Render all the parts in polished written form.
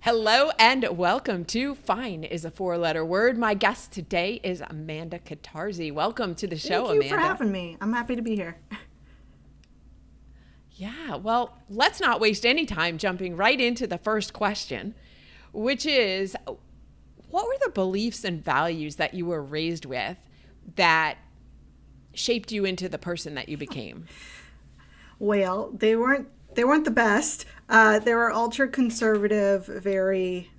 Hello and welcome to Fine is a Four-Letter Word. My guest today is Amanda Catarzi. Welcome to the show, Amanda. Thank you for having me. I'm happy to be here. Yeah, well, let's not waste any time jumping right into the first question, which is, what were the beliefs and values that you were raised with that shaped you into the person that you became? Well, they weren't the best. They were ultra conservative, very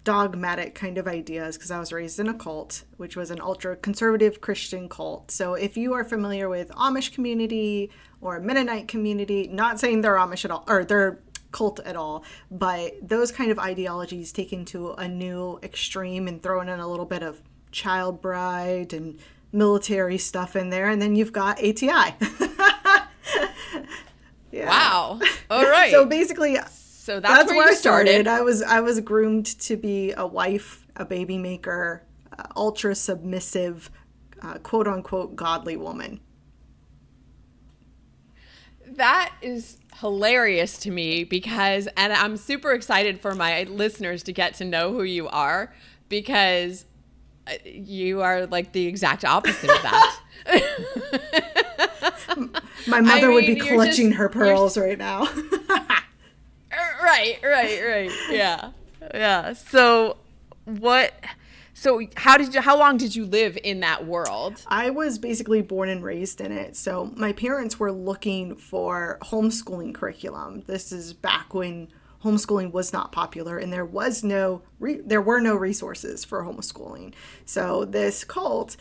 dogmatic kind of ideas because I was raised in a cult, which was an ultra conservative Christian cult. So if you are familiar with Amish community or Mennonite community, not saying they're Amish at all or they're cult at all, but those kind of ideologies taken to a new extreme and thrown in a little bit of child bride and military stuff in there, and then you've got ATI. Yeah. Wow. All right. So basically, that's where I started. I was groomed to be a wife, a baby maker, ultra submissive, quote unquote godly woman. That is hilarious to me because, and I'm super excited for my listeners to get to know who you are because you are like the exact opposite of that. My mother would be clutching her pearls right now. Right. Yeah. So how long did you live in that world? I was basically born and raised in it. So my parents were looking for homeschooling curriculum. This is back when homeschooling was not popular and there were no resources for homeschooling. So this cult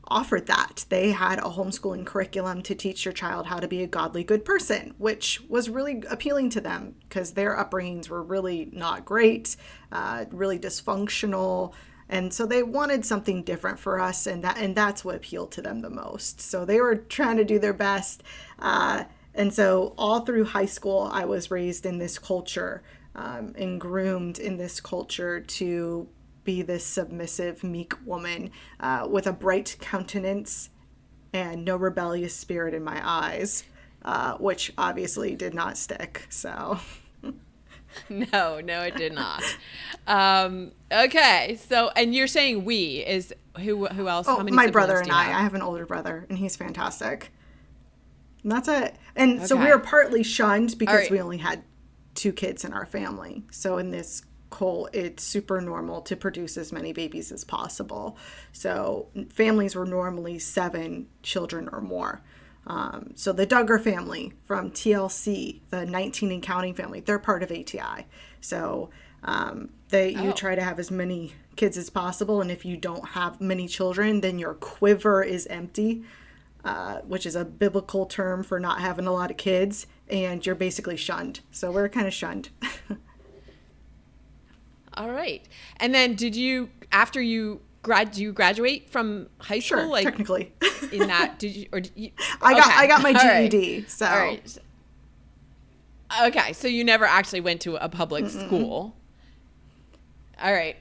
offered that. They had a homeschooling curriculum to teach your child how to be a godly, good person, which was really appealing to them because their upbringings were really not great, really dysfunctional. And so they wanted something different for us, and that's what appealed to them the most. So they were trying to do their best. And so all through high school, I was raised in this culture and groomed in this culture to be this submissive, meek woman with a bright countenance and no rebellious spirit in my eyes, which obviously did not stick. So, no, it did not. Okay, so and you're saying we is who else? Oh, how many my brother siblings and do you have? I have an older brother, and he's fantastic. And that's it. And so we Okay. were partly shunned because right. we only had 2 kids in our family. So in this cult, it's super normal to produce as many babies as possible. So families were normally 7 children or more. So the Duggar family from TLC, the 19 and counting family, they're part of ATI. So you try to have as many kids as possible. And if you don't have many children, then your quiver is empty, which is a biblical term for not having a lot of kids. And you're basically shunned. So we're kind of shunned. All right. And then did you, after you graduate from high school? Sure, like, technically. In that, did you, or did you? I got my All right. GED, so. All right. Okay, so you never actually went to a public school. All right.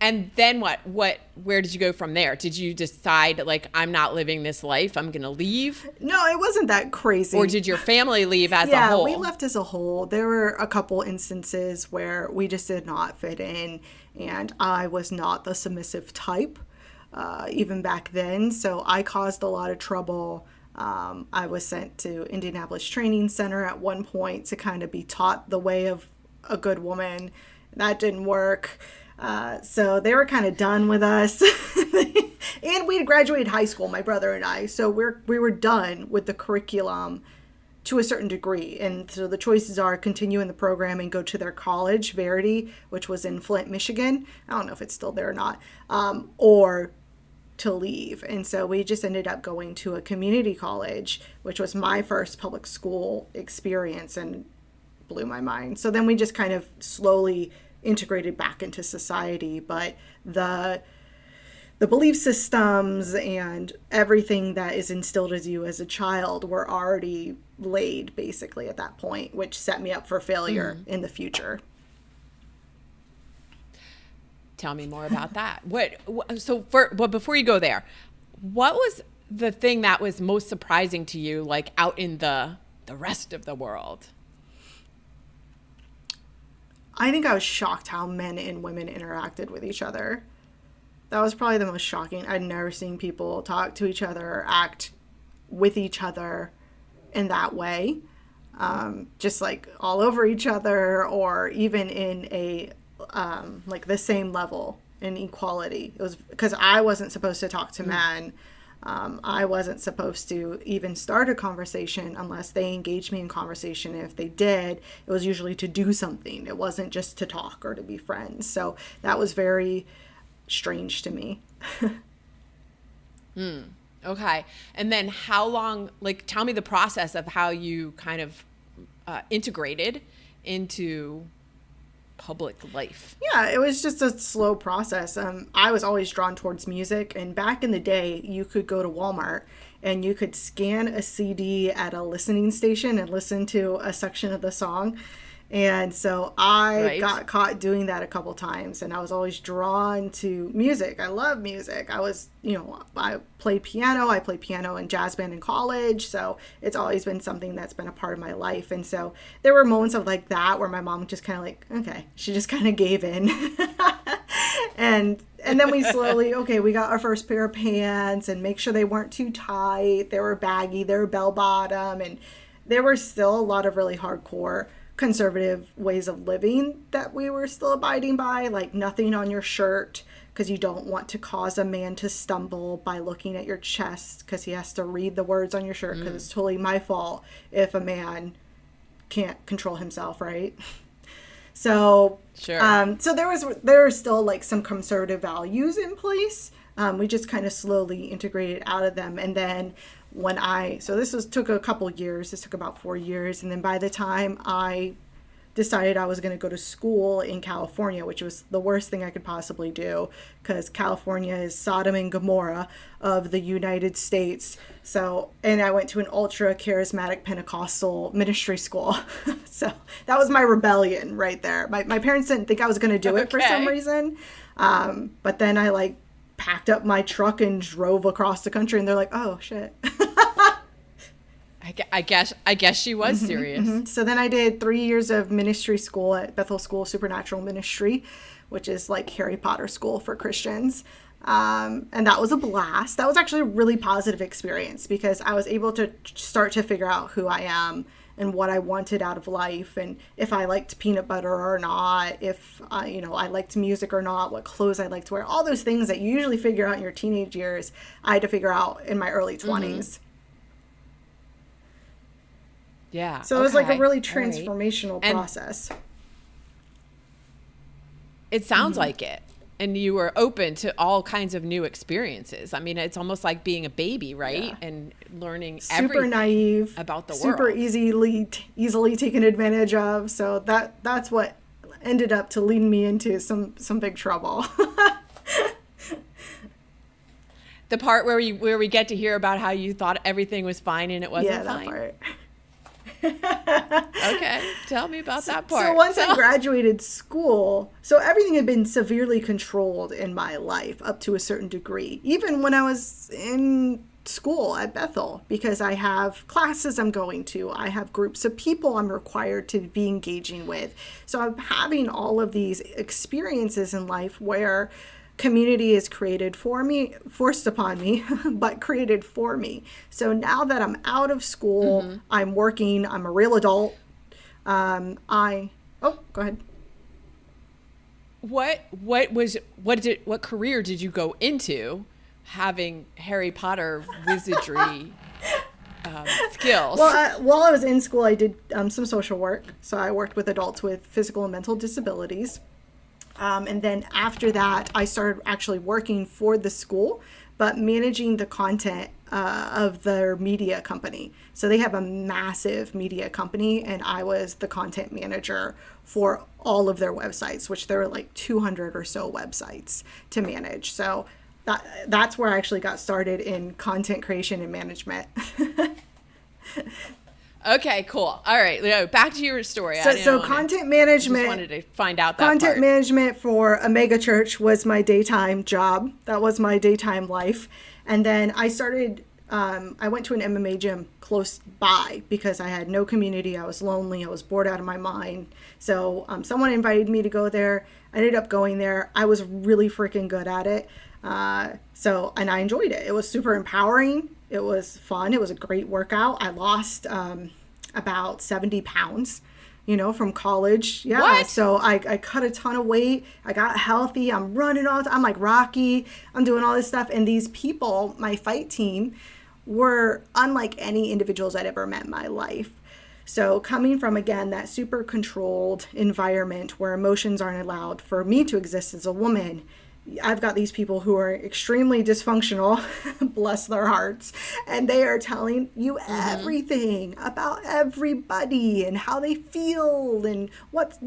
And then where did you go from there? Did you decide, like, I'm not living this life, I'm going to leave? No, it wasn't that crazy. Or did your family leave as a Yeah, whole? we left as a whole. There were a couple instances where we just did not fit in, and I was not the submissive type, even back then. So I caused a lot of trouble. I was sent to Indianapolis Training Center at one point to kind of be taught the way of a good woman. That didn't work. So they were kind of done with us. And we had graduated high school, my brother and I. So we were done with the curriculum to a certain degree. And so the choices are continue in the program and go to their college, Verity, which was in Flint, Michigan. I don't know if it's still there or not. Or to leave. And so we just ended up going to a community college, which was my first public school experience and blew my mind. So then we just kind of slowly integrated back into society, but the belief systems and everything that is instilled as you as a child were already laid basically at that point, which set me up for failure in the future. Tell me more about that. But before you go there, what was the thing that was most surprising to you, like out in the rest of the world? I think I was shocked how men and women interacted with each other. That was probably the most shocking. I'd never seen people talk to each other or act with each other in that way. Just like all over each other, or even in a like the same level in equality. It was because I wasn't supposed to talk to men. I wasn't supposed to even start a conversation unless they engaged me in conversation. And if they did, it was usually to do something. It wasn't just to talk or to be friends. So that was very strange to me. Okay. And then how long, like, tell me the process of how you kind of integrated into public life. Yeah, it was just a slow process. I was always drawn towards music, and back in the day, you could go to Walmart and you could scan a CD at a listening station and listen to a section of the song. And so I got caught doing that a couple times, and I was always drawn to music. I love music. I played piano. I played piano in jazz band in college. So it's always been something that's been a part of my life. And so there were moments of like that where my mom just kind of like, okay, she just kind of gave in. and then we slowly, we got our first pair of pants and make sure they weren't too tight. They were baggy. They were bell bottom. And there were still a lot of really hardcore conservative ways of living that we were still abiding by, like nothing on your shirt because you don't want to cause a man to stumble by looking at your chest because he has to read the words on your shirt because it's totally my fault if a man can't control himself, right? So sure. So there were still like some conservative values in place. We just kind of slowly integrated out of them. And then took a couple years. This took about 4 years. And then by the time I decided I was going to go to school in California, which was the worst thing I could possibly do because California is Sodom and Gomorrah of the United States. And I went to an ultra charismatic Pentecostal ministry school. So that was my rebellion right there. My parents didn't think I was going to do it for some reason. But then I packed up my truck and drove across the country, and they're like, oh shit. I guess she was serious. Mm-hmm. So then I did 3 years of ministry school at Bethel School of Supernatural Ministry, which is like Harry Potter school for Christians. And that was a blast. That was actually a really positive experience because I was able to start to figure out who I am and what I wanted out of life, and if I liked peanut butter or not, if I liked music or not, what clothes I liked to wear, all those things that you usually figure out in your teenage years, I had to figure out in my early 20s. Yeah. So it was like a really transformational process. It sounds like it. And you were open to all kinds of new experiences. I mean, it's almost like being a baby, right? Yeah. And learning super naive about the super world. easily taken advantage of. So that's what ended up to leading me into some big trouble. The part where we get to hear about how you thought everything was fine and it wasn't fine. Yeah, that part. Okay, tell me about that part. So once I graduated school, so everything had been severely controlled in my life up to a certain degree, even when I was in school at Bethel, because I have classes I'm going to, I have groups of people I'm required to be engaging with. So I'm having all of these experiences in life where community is created for me, forced upon me, but created for me. So now that I'm out of school, I'm working, I'm a real adult. Go ahead. What career did you go into having Harry Potter wizardry skills? Well, while I was in school, I did some social work. So I worked with adults with physical and mental disabilities. And then after that, I started actually working for the school, but managing the content of their media company. So they have a massive media company, and I was the content manager for all of their websites, which there were like 200 or so websites to manage. So that's where I actually got started in content creation and management. Okay, cool. All right, back to your story. So content management. I just wanted to find out that content part. management for a mega church was my daytime job. That was my daytime life. And then I started I went to an MMA gym close by because I had no community. I was lonely. I was bored out of my mind. So someone invited me to go there. I ended up going there. I was really freaking good at it. And I enjoyed it. It was super empowering. It was fun. It was a great workout. I lost about 70 pounds, from college. Yeah. What? So I cut a ton of weight. I got healthy. I'm running all the time. I'm like Rocky. I'm doing all this stuff. And these people, my fight team, were unlike any individuals I'd ever met in my life. So coming from, again, that super controlled environment where emotions aren't allowed for me to exist as a woman, I've got these people who are extremely dysfunctional, bless their hearts, and they are telling you everything about everybody and how they feel and what,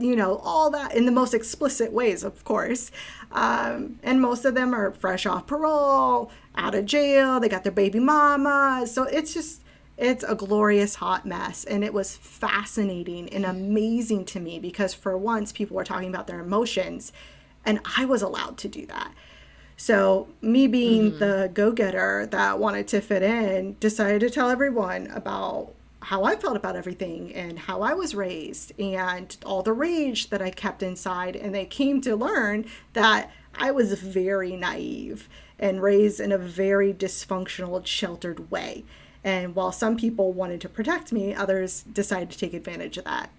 all that in the most explicit ways, of course. And most of them are fresh off parole, out of jail, they got their baby mama. So it's a glorious hot mess. And it was fascinating and amazing to me because for once people were talking about their emotions. And I was allowed to do that. So me being the go-getter that wanted to fit in, decided to tell everyone about how I felt about everything and how I was raised and all the rage that I kept inside. And they came to learn that I was very naive and raised in a very dysfunctional, sheltered way. And while some people wanted to protect me, others decided to take advantage of that.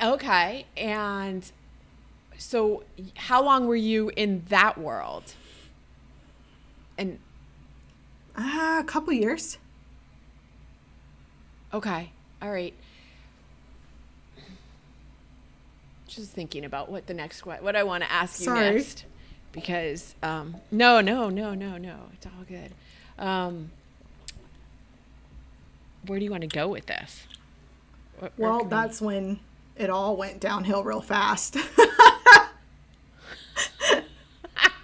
Okay. And so how long were you in that world? And a couple years. Okay. All right. Just thinking about what I want to ask you next. Because, no. It's all good. Where do you want to go with this? Well, that's when it all went downhill real fast.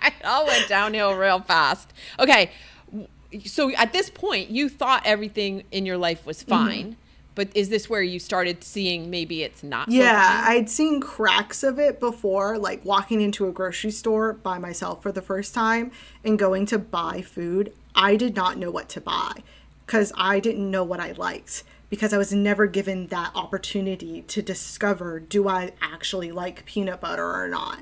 It all went downhill real fast. Okay. So at this point, you thought everything in your life was fine. But is this where you started seeing maybe it's not so fine? I'd seen cracks of it before, like walking into a grocery store by myself for the first time and going to buy food. I did not know what to buy because I didn't know what I liked because I was never given that opportunity to discover, do I actually like peanut butter or not?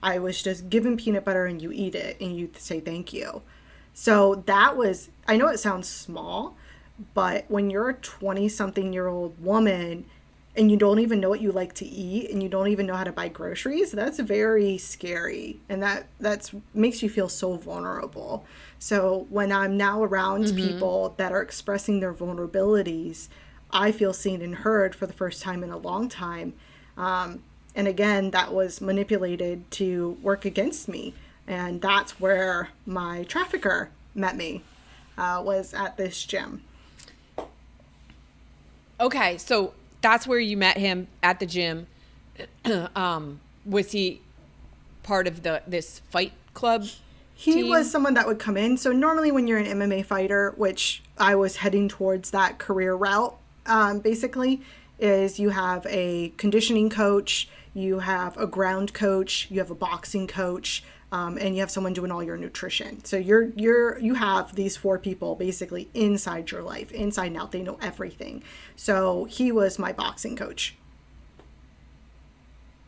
I was just given peanut butter and you eat it and you say thank you. So that was, I know it sounds small, but when you're a 20-something-year-old woman and you don't even know what you like to eat and you don't even know how to buy groceries, that's very scary. And that's makes you feel so vulnerable. So when I'm now around people that are expressing their vulnerabilities, I feel seen and heard for the first time in a long time. And again, that was manipulated to work against me. And that's where my trafficker met me, was at this gym. Okay, so that's where you met him at the gym. Was he part of this fight club team? Was someone that would come in. So normally when you're an MMA fighter, which I was heading towards that career route, basically, is you have a conditioning coach, you have a ground coach, you have a boxing coach, and you have someone doing all your nutrition. So you have these 4 people basically inside your life, inside and out. They know everything. So he was my boxing coach.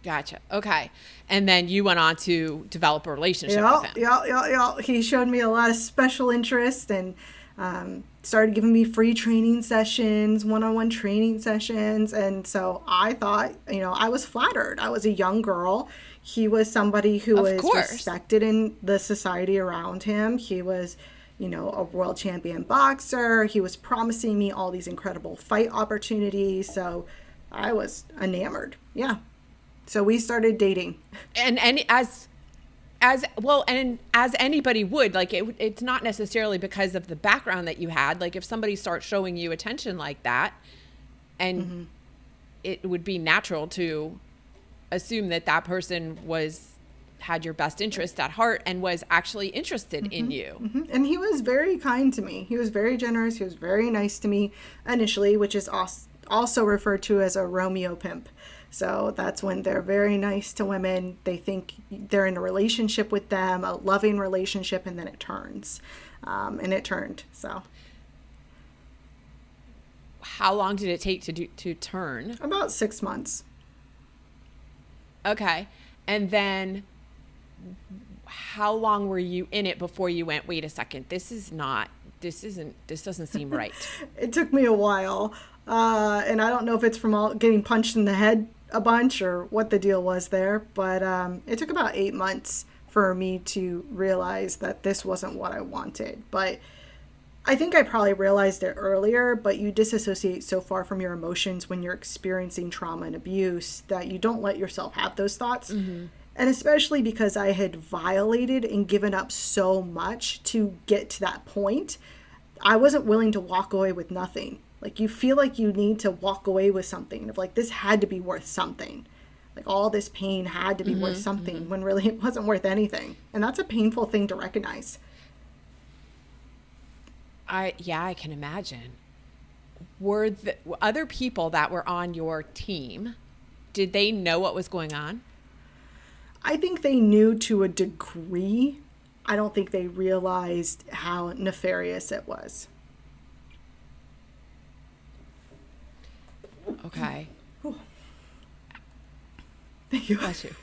Gotcha. Okay. And then you went on to develop a relationship with him. Yeah. He showed me a lot of special interest and started giving me free training sessions, one-on-one training sessions. And so I thought, I was flattered. I was a young girl. He was somebody who was respected in the society around him. He was, a world champion boxer. He was promising me all these incredible fight opportunities. So I was enamored. Yeah. So we started dating. And as anybody would, like it's not necessarily because of the background that you had. Like if somebody starts showing you attention like that, and it would be natural to assume that person had your best interest at heart and was actually interested in you. And he was very kind to me. He was very generous. He was very nice to me initially, which is also referred to as a Romeo pimp. So that's when they're very nice to women. They think they're in a relationship with them, a loving relationship, and then it turns. And it turned. So how long did it take to turn? about 6 months. Okay. And then how long were you in it before you went, wait a second, this doesn't seem right? It took me a while. And I don't know if it's from all getting punched in the head a bunch or what the deal was there, but it took about 8 months for me to realize that this wasn't what I wanted. But I think I probably realized it earlier, but you disassociate so far from your emotions when you're experiencing trauma and abuse that you don't let yourself have those thoughts. Mm-hmm. And especially because I had violated and given up so much to get to that point, I wasn't willing to walk away with nothing. Like, you feel like you need to walk away with something. Of like, this had to be worth something. Like, all this pain had to be worth something when really it wasn't worth anything. And that's a painful thing to recognize. I can imagine. Were the other people that were on your team, did they know what was going on? I think they knew to a degree. I don't think they realized how nefarious it was. Okay. Thank you. Bless you.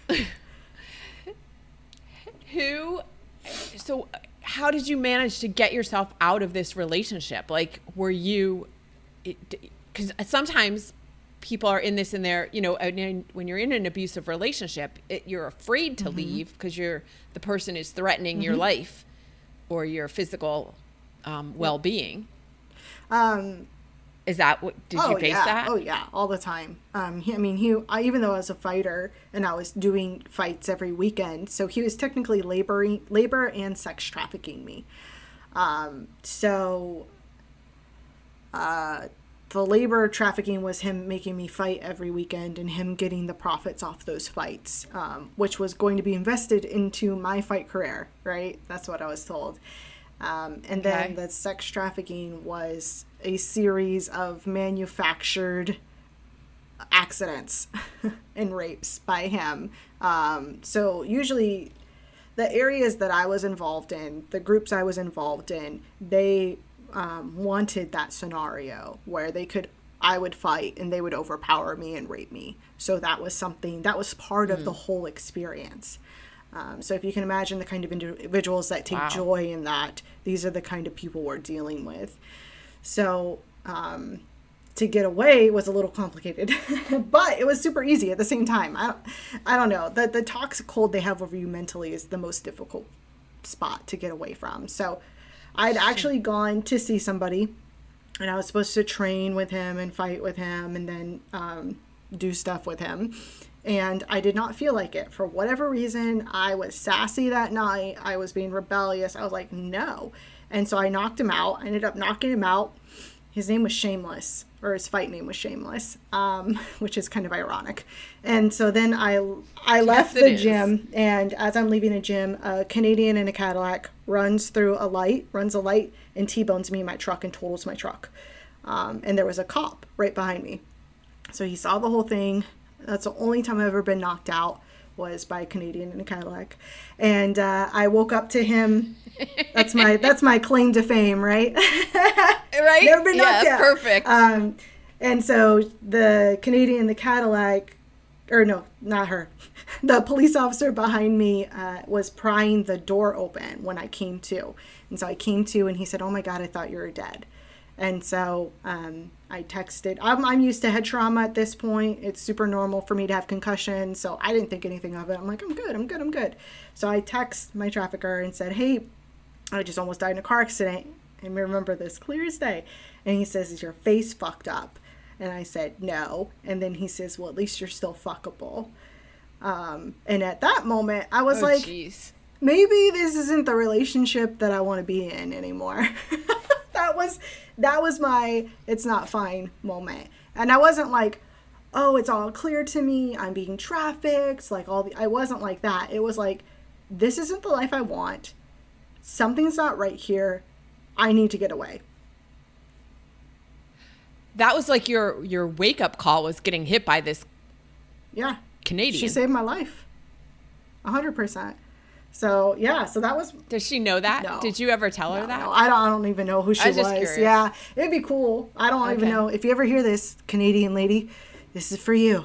So how did you manage to get yourself out of this relationship? Like, were you, because sometimes people are in this in their, when you're in an abusive relationship, you're afraid to leave because the person is threatening your life or your physical well-being. Is that what, did you face that? Oh yeah, all the time. Even though I was a fighter and I was doing fights every weekend, so he was technically labor and sex trafficking me. The labor trafficking was him making me fight every weekend and him getting the profits off those fights, which was going to be invested into my fight career, right? That's what I was told. And then the sex trafficking was a series of manufactured accidents and rapes by him. So usually the areas that I was involved in, the groups I was involved in, they wanted that scenario where I would fight and they would overpower me and rape me. So that was something that was part of the whole experience. So if you can imagine the kind of individuals that take joy in that, these are the kind of people we're dealing with. So to get away was a little complicated, but it was super easy at the same time. I don't know. The toxic hold they have over you mentally is the most difficult spot to get away from. So I'd actually gone to see somebody, and I was supposed to train with him and fight with him and then do stuff with him. And I did not feel like it. For whatever reason, I was sassy that night. I was being rebellious. I was like, no. And so I knocked him out. I ended up knocking him out. His name was Shameless, or his fight name was Shameless, which is kind of ironic. And so then I left the gym, and as I'm leaving the gym, a Canadian in a Cadillac runs a light, and T-bones me in my truck and totals my truck. And there was a cop right behind me. So he saw the whole thing. That's the only time I've ever been knocked out, was by a Canadian in a Cadillac. And I woke up to him. That's my claim to fame, right? Right? Never been knocked out. Perfect. And so the Canadian in the Cadillac, or no, not her, the police officer behind me was prying the door open when I came to. And so I came to, and he said, "Oh my God, I thought you were dead." And so I texted. I'm used to head trauma at this point. It's super normal for me to have concussions, so I didn't think anything of it. I'm like, I'm good. So I text my trafficker and said, "Hey, I just almost died in a car accident." And I remember this clear as day. And he says, "Is your face fucked up?" And I said, "No." And then he says, "Well, at least you're still fuckable." And at that moment, I was geez. Maybe this isn't the relationship that I want to be in anymore. That was my "it's not fine" moment. And I wasn't like, "Oh, it's all clear to me. I'm being trafficked." I wasn't like that. It was like, this isn't the life I want. Something's not right here. I need to get away. That was like your wake up call, was getting hit by this Yeah. Canadian. She saved my life. 100%. So, yeah, so that was... Does she know that? No. Did you ever tell her that? No, I don't even know who she was. Just curious. Yeah, it'd be cool. I don't even know. If you ever hear this, Canadian lady, this is for you.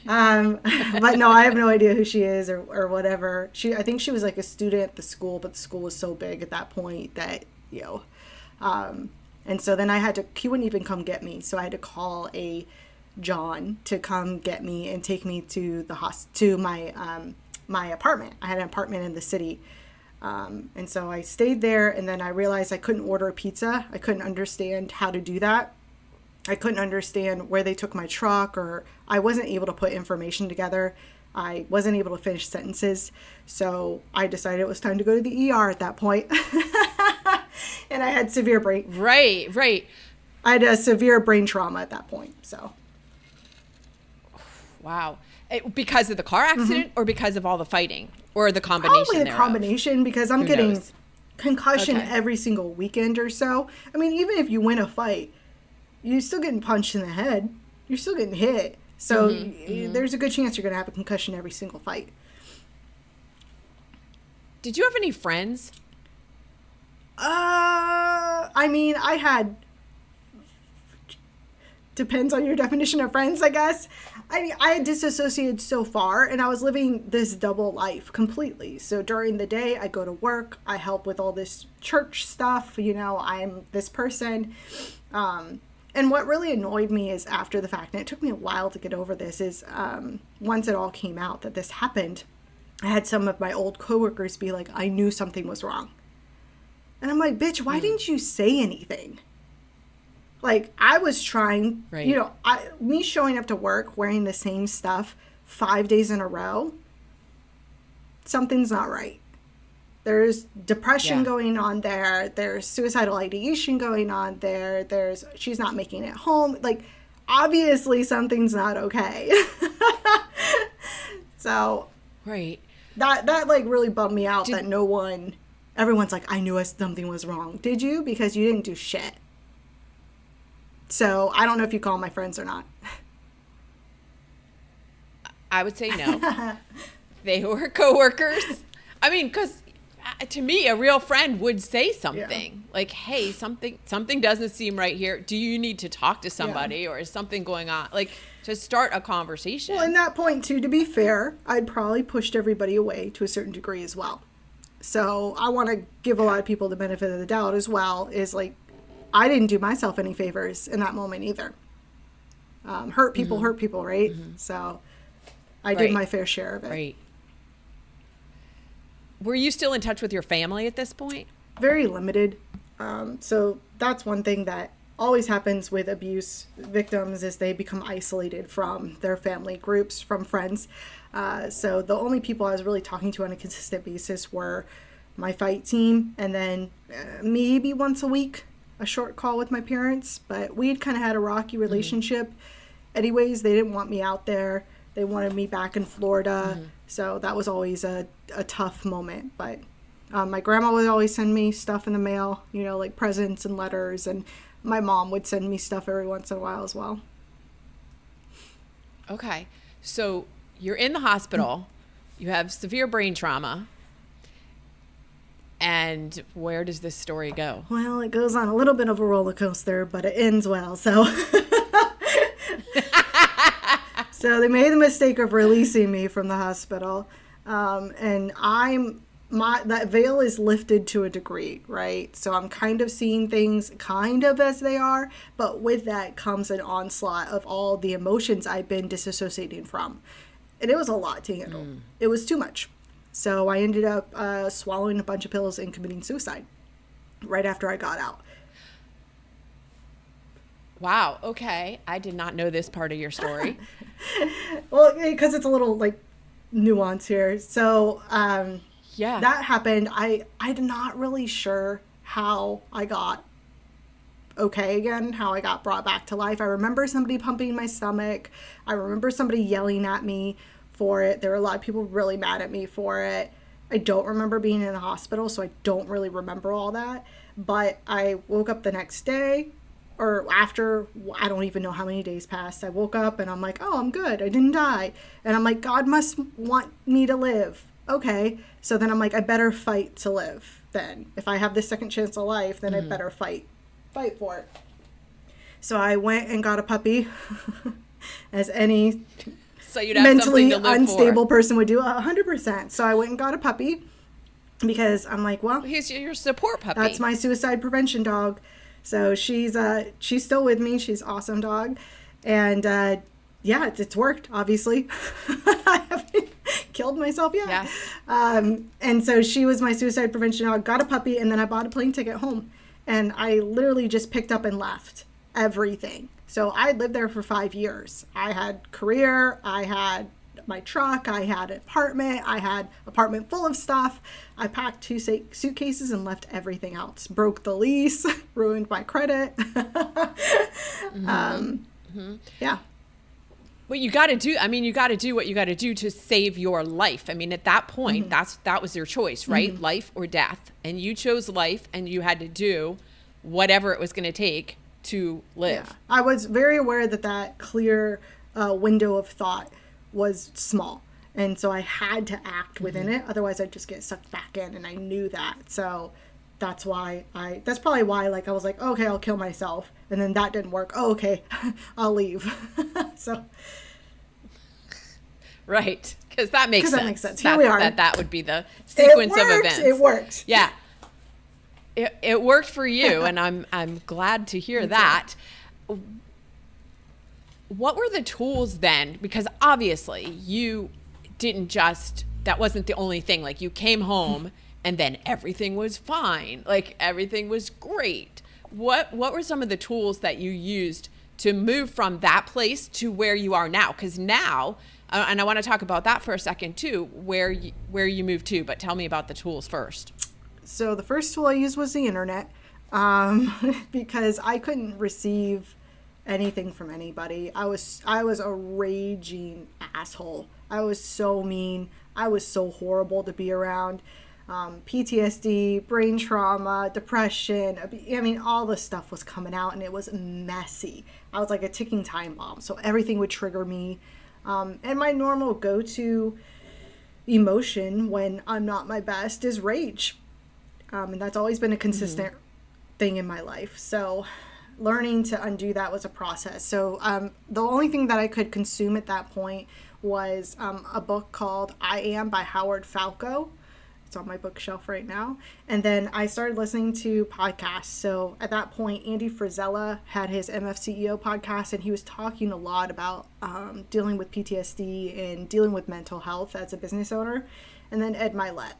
But no, I have no idea who she is or whatever. I think she was like a student at the school, but the school was so big at that point that, and so then he wouldn't even come get me. So I had to call a John to come get me and take me to my apartment. I had an apartment in the city. And so I stayed there, and then I realized I couldn't order a pizza. I couldn't understand how to do that. I couldn't understand where they took my truck, or I wasn't able to put information together. I wasn't able to finish sentences. So I decided it was time to go to the ER at that point. And I had severe brain. Right. I had a severe brain trauma at that point. So. Wow. Because of the car accident or because of all the fighting or the combination? Probably the combination, because I'm getting concussion every single weekend or so. I mean, even if you win a fight, you're still getting punched in the head. You're still getting hit. So there's a good chance you're going to have a concussion every single fight. Did you have any friends? I mean, I had... Depends on your definition of friends, I guess. I mean, I had disassociated so far, and I was living this double life completely. So during the day, I go to work, I help with all this church stuff, I'm this person. And what really annoyed me is after the fact, and it took me a while to get over this, is once it all came out that this happened, I had some of my old coworkers be like, I knew something was wrong. And I'm like, bitch, why didn't you say anything? Like, I was trying, me showing up to work wearing the same stuff 5 days in a row, something's not right. There's depression going on there. There's suicidal ideation going on there. She's not making it home. Like, obviously something's not okay. So, right. That like really bummed me out that everyone's like, I knew something was wrong. Did you? Because you didn't do shit. So I don't know if you call my friends or not. I would say no. They were coworkers. I mean, because to me, a real friend would say something like, hey, something doesn't seem right here. Do you need to talk to somebody or is something going on? Like, to start a conversation. Well, in that point, too, to be fair, I'd probably pushed everybody away to a certain degree as well. So I want to give a lot of people the benefit of the doubt as well, is like, I didn't do myself any favors in that moment either. Hurt people, right? So I did my fair share of it. Right. Were you still in touch with your family at this point? Very limited. So that's one thing that always happens with abuse victims, is they become isolated from their family groups, from friends. So the only people I was really talking to on a consistent basis were my fight team, and then maybe once a week, a short call with my parents. But we'd kind of had a rocky relationship. Anyways, they didn't want me out there. They wanted me back in Florida. So that was always a tough moment. But my grandma would always send me stuff in the mail, like presents and letters. And my mom would send me stuff every once in a while as well. Okay. So you're in the hospital. You have severe brain trauma. And where does this story go? Well, it goes on a little bit of a roller coaster, but it ends well. So, so they made the mistake of releasing me from the hospital, and that veil is lifted to a degree, right? So I'm kind of seeing things kind of as they are, but with that comes an onslaught of all the emotions I've been disassociating from, and it was a lot to handle. It was too much. So I ended up swallowing a bunch of pills and committing suicide right after I got out. Wow. Okay. I did not know this part of your story. Well, because it's a little like nuance here. So that happened. I'm not really sure how I got okay again, how I got brought back to life. I remember somebody pumping my stomach. I remember somebody yelling at me for it. There were a lot of people really mad at me for it. I don't remember being in the hospital, so I don't really remember all that. But I woke up the next day, or after, I don't even know how many days passed, I woke up and I'm like, oh, I'm good. I didn't die. And I'm like, God must want me to live. Okay. So then I'm like, I better fight to live then. If I have this second chance of life, then I better fight for it. So I went and got a puppy, as any so you'd have mentally something to live unstable for. person would do, 100%. So I went and got a puppy because I'm like, well, He's your support puppy. that's my suicide prevention dog. So she's still with me. She's an awesome dog. And yeah, it's worked, obviously. I haven't killed myself yet. Yes. And so she was my suicide prevention dog, got a puppy, and then I bought a plane ticket home. And I literally just picked up and left everything. So I lived there for 5 years. I had career, I had my truck, I had an apartment, I had apartment full of stuff. I packed 2 suitcases and left everything else. Broke the lease, ruined my credit. Yeah. What you got to do, I mean, you got to do what you got to do to save your life. I mean, at that point, that was your choice, right? Life or death. And you chose life, and you had to do whatever it was going to take to live. Yeah. I was very aware that clear window of thought was small. And so I had to act within it. Otherwise, I'd just get sucked back in. And I knew that. So that's probably why, like, I was like, okay, I'll kill myself. And then that didn't work. Oh, okay, I'll leave. So. Right. Because that makes sense. That makes sense. Here we are. That would be the sequence of events. It worked. Yeah. It worked for you, and I'm glad to hear that. What were the tools then? Because obviously you didn't that wasn't the only thing. Like, you came home and then everything was fine. Like, everything was great. What were some of the tools that you used to move from that place to where you are now? Because now, and I want to talk about that for a second too, where you moved to, but tell me about the tools first. So the first tool I used was the internet, because I couldn't receive anything from anybody. I was a raging asshole. I was so mean. I was so horrible to be around. PTSD, brain trauma, depression. I mean, all the stuff was coming out, and it was messy. I was like a ticking time bomb. So everything would trigger me. And my normal go-to emotion when I'm not my best is rage. And that's always been a consistent thing in my life. So learning to undo that was a process. So the only thing that I could consume at that point was a book called I Am by Howard Falco. It's on my bookshelf right now. And then I started listening to podcasts. So at that point, Andy Frisella had his MFCEO podcast, and he was talking a lot about dealing with PTSD and dealing with mental health as a business owner. And then Ed Mylett.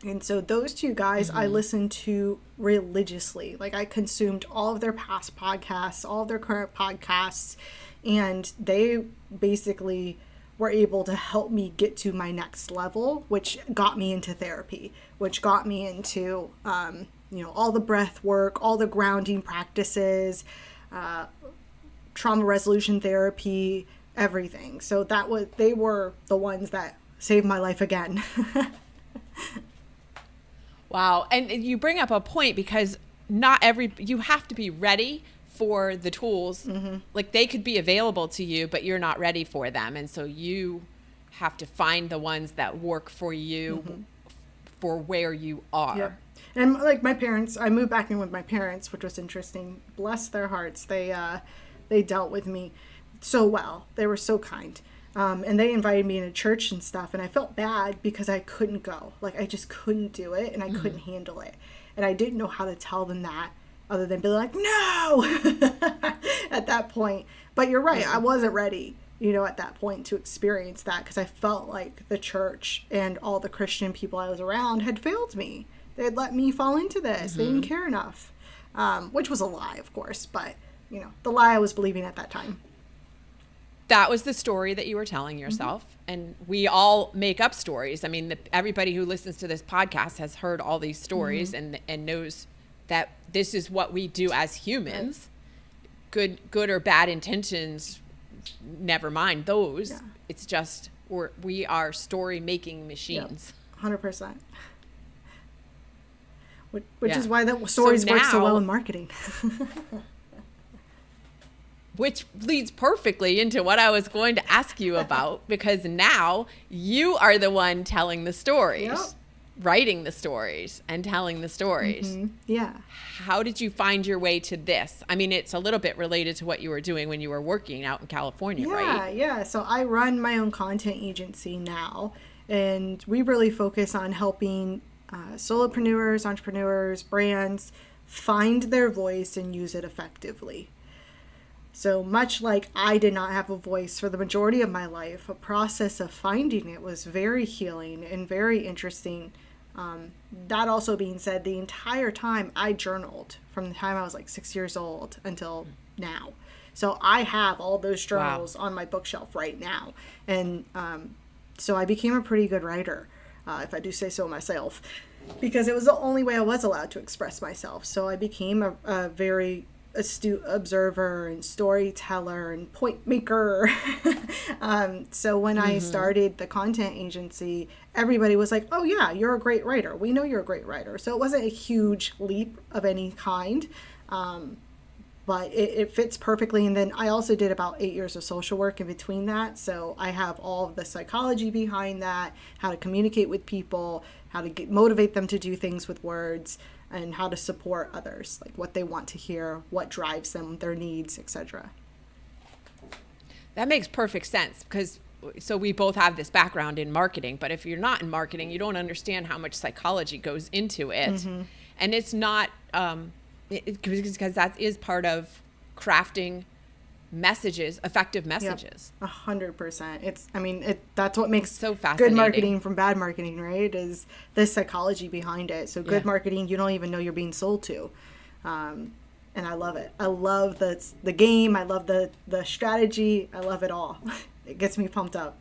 And so those two guys I listened to religiously. Like, I consumed all of their past podcasts, all of their current podcasts, and they basically were able to help me get to my next level, which got me into therapy, which got me into, all the breath work, all the grounding practices, trauma resolution therapy, everything. So they were the ones that saved my life again. Wow. And you bring up a point, because you have to be ready for the tools. Like, they could be available to you, but you're not ready for them. And so you have to find the ones that work for you for where you are. Yep. And like my parents, I moved back in with my parents, which was interesting. Bless their hearts. They dealt with me so well. They were so kind. And they invited me into church and stuff, and I felt bad because I couldn't go. Like, I just couldn't do it, and I couldn't handle it. And I didn't know how to tell them that other than be like, no, at that point. But you're right. I wasn't ready, at that point to experience that, because I felt like the church and all the Christian people I was around had failed me. They had let me fall into this. They didn't care enough, which was a lie, of course. But, the lie I was believing at that time. That was the story that you were telling yourself. And we all make up stories. I mean, everybody who listens to this podcast has heard all these stories and knows that this is what we do as humans. Good or bad intentions, never mind those. Yeah. It's just we are story making machines. Yep. 100%. Which is why the stories work so well in marketing. which leads perfectly into what I was going to ask you about, because now you are the one telling the stories, Yep. writing the stories and telling the stories. Mm-hmm. Yeah. How did you find your way to this? I mean, it's a little bit related to what you were doing when you were working out in California, right? Yeah. So I run my own content agency now, and we really focus on helping solopreneurs, entrepreneurs, brands find their voice and use it effectively. So much like I did not have a voice for the majority of my life, a process of finding it was very healing and very interesting. That also being said, the entire time I journaled from the time I was like 6 years old until now. So I have all those journals on my bookshelf right now. And so I became a pretty good writer, if I do say so myself, because it was the only way I was allowed to express myself. So I became a very astute observer and storyteller and point maker. So when I started the content agency, everybody was like, oh yeah, you're a great writer. We know you're a great writer. So it wasn't a huge leap of any kind. But it fits perfectly. And then I also did about 8 years of social work in between that. So I have all of the psychology behind that, how to communicate with people, how to motivate them to do things with words, and how to support others, like what they want to hear, what drives them, their needs, etc. That makes perfect sense, because so we both have this background in marketing, but if you're not in marketing, you don't understand how much psychology goes into it. Mm-hmm. And it's not, because that is part of crafting messages, effective messages. 100%. That's what makes so fascinating. Good marketing from bad marketing, right? Is the psychology behind it. So good marketing, you don't even know you're being sold to. And I love it. I love the game. I love the strategy. I love it all. It gets me pumped up.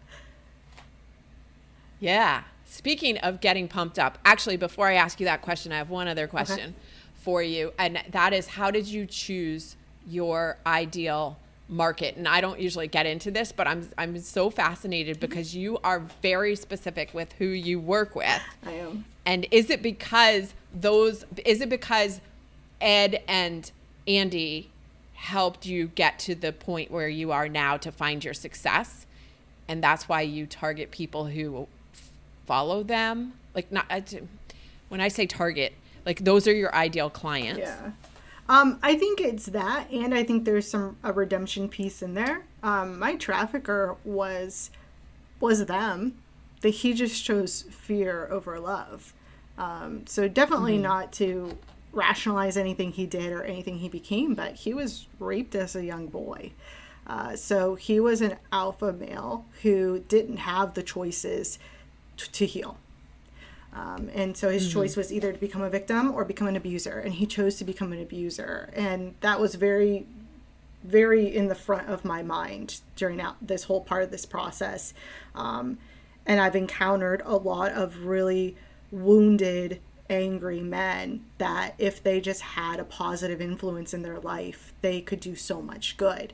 Yeah. Speaking of getting pumped up, actually, before I ask you that question, I have one other question for you. And that is, how did you choose your ideal market? And I don't usually get into this, but I'm so fascinated because you are very specific with who you work with. I am. And is it because Ed and Andy helped you get to the point where you are now to find your success, and that's why you target people who follow them? Like, not when I say target, like those are your ideal clients. Yeah. I think it's that, and I think there's a redemption piece in there. My trafficker was them. He just chose fear over love. So definitely not to rationalize anything he did or anything he became, but he was raped as a young boy. So he was an alpha male who didn't have the choices to heal. And so his choice was either to become a victim or become an abuser. And he chose to become an abuser. And that was very, very in the front of my mind during this whole part of this process. And I've encountered a lot of really wounded, angry men that if they just had a positive influence in their life, they could do so much good.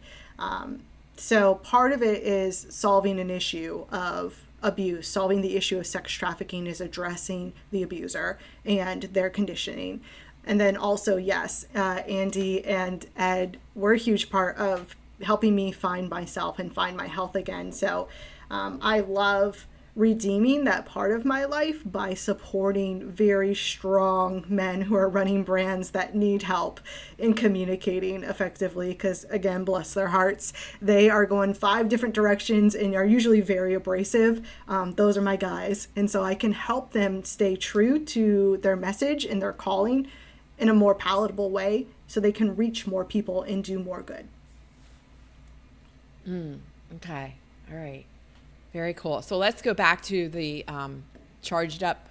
So part of it is solving an issue of abuse. Solving the issue of sex trafficking is addressing the abuser and their conditioning. And then also, yes, Andy and Ed were a huge part of helping me find myself and find my health again. So I love redeeming that part of my life by supporting very strong men who are running brands that need help in communicating effectively, because again, bless their hearts, they are going 5 different directions and are usually very abrasive. Those are my guys, and so I can help them stay true to their message and their calling in a more palatable way so they can reach more people and do more good. Okay. All right. Very cool. So let's go back to the charged up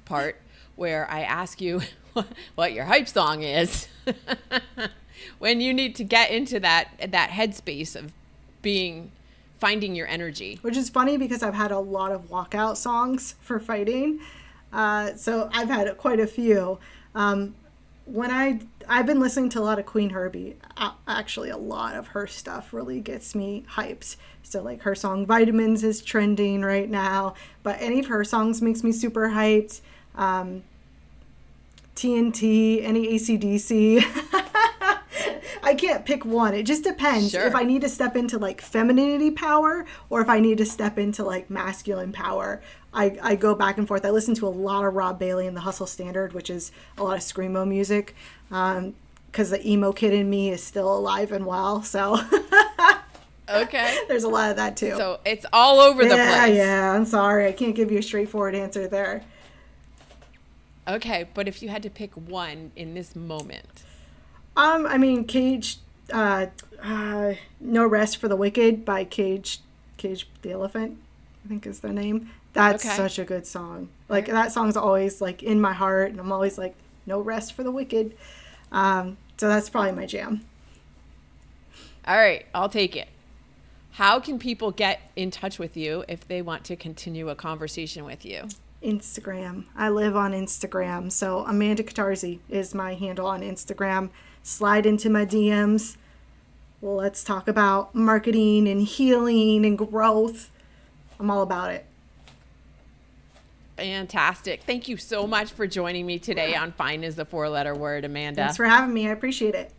part where I ask you what your hype song is when you need to get into that headspace of finding your energy. Which is funny because I've had a lot of walkout songs for fighting. So I've had quite a few. I've been listening to a lot of Queen Herbie. Actually, a lot of her stuff really gets me hyped. So like her song Vitamins is trending right now, but any of her songs makes me super hyped. TNT, any AC/DC. I I can't pick one. It just depends Sure. if I need to step into like femininity power or if I need to step into like masculine power. I go back and forth. I listen to a lot of Rob Bailey and the Hustle Standard, which is a lot of screamo music, because the emo kid in me is still alive and well. So Okay. there's a lot of that too. So it's all over the place. Yeah, I'm sorry. I can't give you a straightforward answer there. Okay, but if you had to pick one in this moment. I mean, Cage, No Rest for the Wicked by Cage the Elephant, I think is their name. That's such a good song. Like, that song's always, like, in my heart, and I'm always like, no rest for the wicked. So that's probably my jam. All right, I'll take it. How can people get in touch with you if they want to continue a conversation with you? Instagram. I live on Instagram. So Amanda Catarzi is my handle on Instagram. Slide into my DMs. Well, let's talk about marketing and healing and growth. I'm all about it. Fantastic. Thank you so much for joining me today on Fine is the 4-letter word, Amanda. Thanks for having me. I appreciate it.